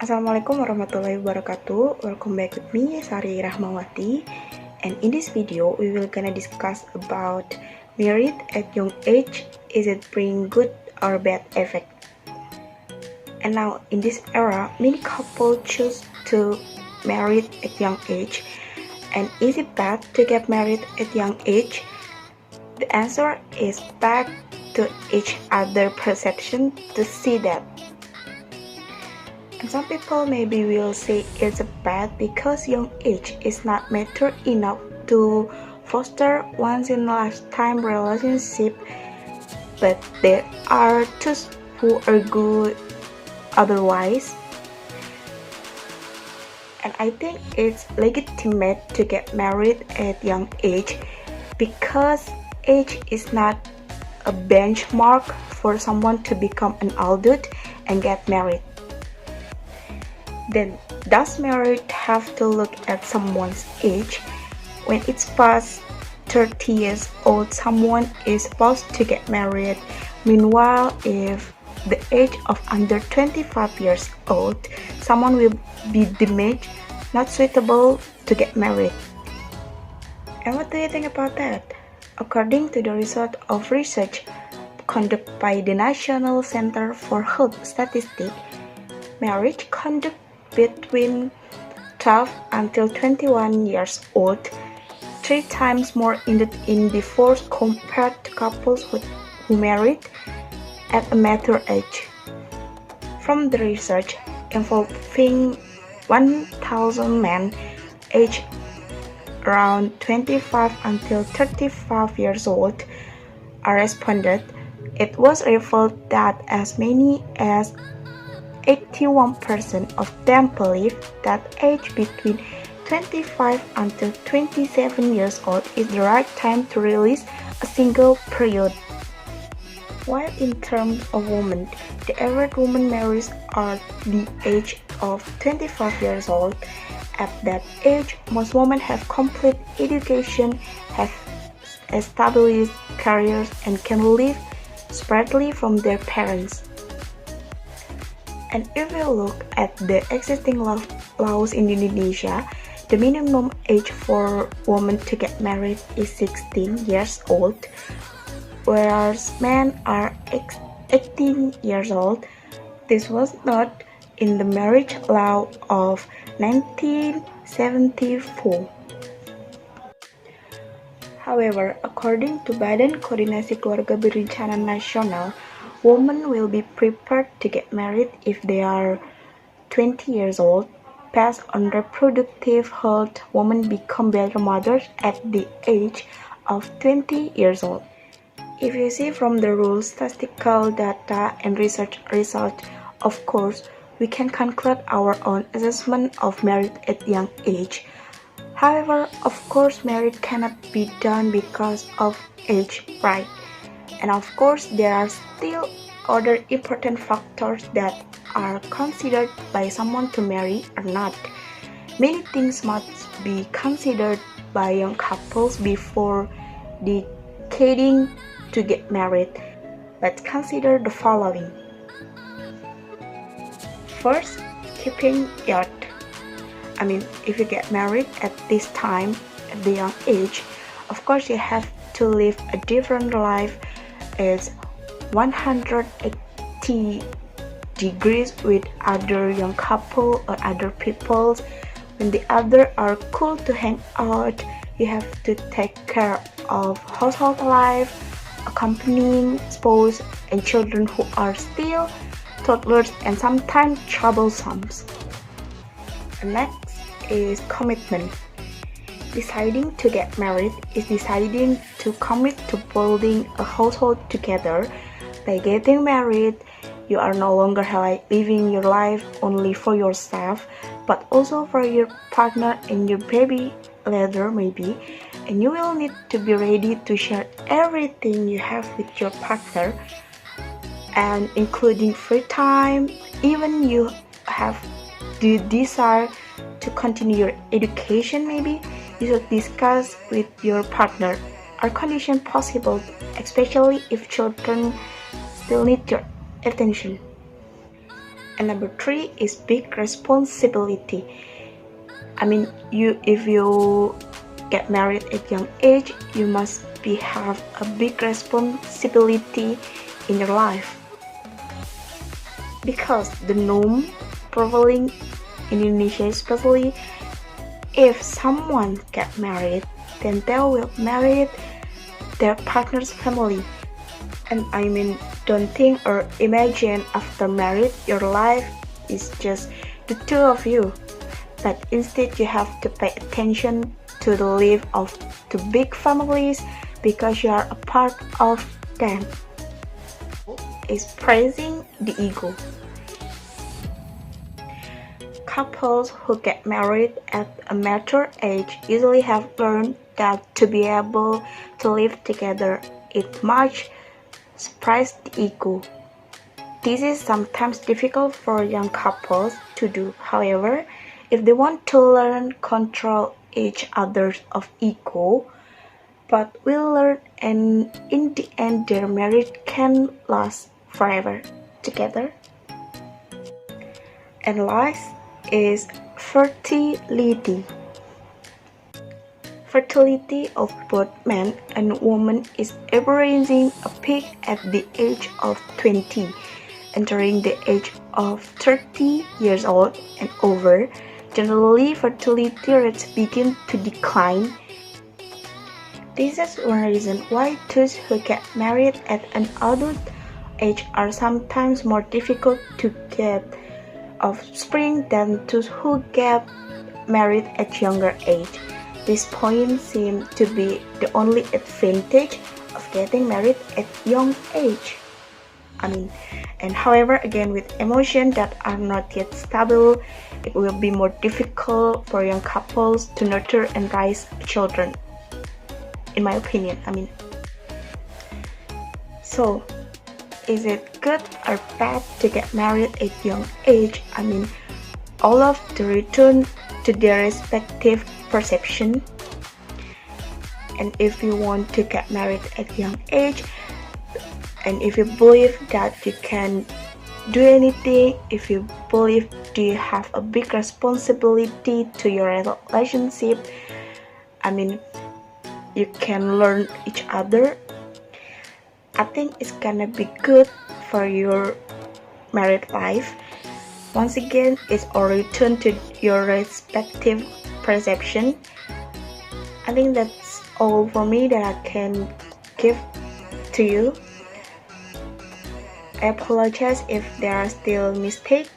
Assalamualaikum warahmatullahi wabarakatuh. Welcome back with me, Sari Rahmawati. And in this video, we will gonna discuss about married at young age. Is it bring good or bad effect? And now in this era, many couples choose to marry at young age. And is it bad to get married at young age? The answer is back to each other perception to see that. And some people maybe will say it's bad because young age is not mature enough to foster once in a lifetime relationship, but there are those who argue otherwise. And I think it's legitimate to get married at young age because age is not a benchmark for someone to become an adult and get married. Then, does marriage have to look at someone's age? When it's past 30 years old, someone is supposed to get married. Meanwhile, if the age of under 25 years old, someone will be deemed not suitable to get married. And what do you think about that? According to the result of research conducted by the National Center for Health Statistics, marriage conduct between 12 until 21 years old, 3 times more ended in divorce compared to couples who married at a mature age. From the research involving 1,000 men aged around 25 until 35 years old are responded, it was revealed that as many as 81% of them believe that age between 25 until 27 years old is the right time to release a single period. While in terms of women, the average woman marries at the age of 25 years old. At that age, most women have complete education, have established careers, and can live separately from their parents. And if we look at the existing laws in Indonesia, the minimum age for women to get married is 16 years old, whereas men are 18 years old. This was not in the marriage law of 1974. However, according to Badan Koordinasi Keluarga Berencana Nasional, women will be prepared to get married if they are 20 years old. Based on reproductive health, women become better mothers at the age of 20 years old. If you see from the rules, statistical data, and research results, of course, we can conclude our own assessment of marriage at young age. However, of course, marriage cannot be done because of age, right? And of course, there are still other important factors that are considered by someone to marry or not. Many things must be considered by young couples before deciding to get married. Let's consider the following. First, keeping youth. If you get married at this time, at the young age, of course you have to live a different life. It's 180 degrees with other young couple or other people. When the other are cool to hang out, you have to take care of household life, accompanying spouse and children who are still toddlers and sometimes troublesome. The next is commitment. Deciding to get married is deciding to commit to building a household together. By getting married, you are no longer living your life only for yourself, but also for your partner and your baby later maybe, and you will need to be ready to share everything you have with your partner, and including free time. Even you have the desire to continue your education maybe, you should discuss with your partner, are conditions possible, especially if children still need your attention. And number 3 is big responsibility. If you get married at young age, you must have a big responsibility in your life, because the norm prevailing in Indonesia, especially, if someone get married, then they will marry their partner's family. And don't think or imagine after marriage your life is just the two of you, but instead you have to pay attention to the life of two big families, because you are a part of them. Is praising the ego. Couples who get married at a mature age usually have learned that to be able to live together, it must suppress the ego. This is sometimes difficult for young couples to do. However, if they want to learn control each other's of ego, but will learn, and in the end their marriage can last forever together. And last is fertility. Fertility of both men and women is averaging a peak at the age of 20. Entering the age of 30 years old and over, generally fertility rates begin to decline. This is one reason why those who get married at an adult age are sometimes more difficult to get offspring than those who get married at younger age. This point seems to be the only advantage of getting married at young age. And however, again, with emotions that are not yet stable, it will be more difficult for young couples to nurture and raise children, in my opinion. So, is it good or bad to get married at young age? All of the return to their respective perception. And if you want to get married at young age, and if you believe that you can do anything, if you believe do you have a big responsibility to your relationship, you can learn each other, I think it's gonna be good for your married life. Once again, it's all return to your respective perception. I think that's all for me that I can give to you. I apologize if there are still mistakes.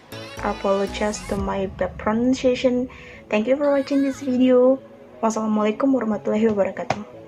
I apologize to my bad pronunciation. Thank you for watching this video. Wassalamualaikum warahmatullahi wabarakatuh.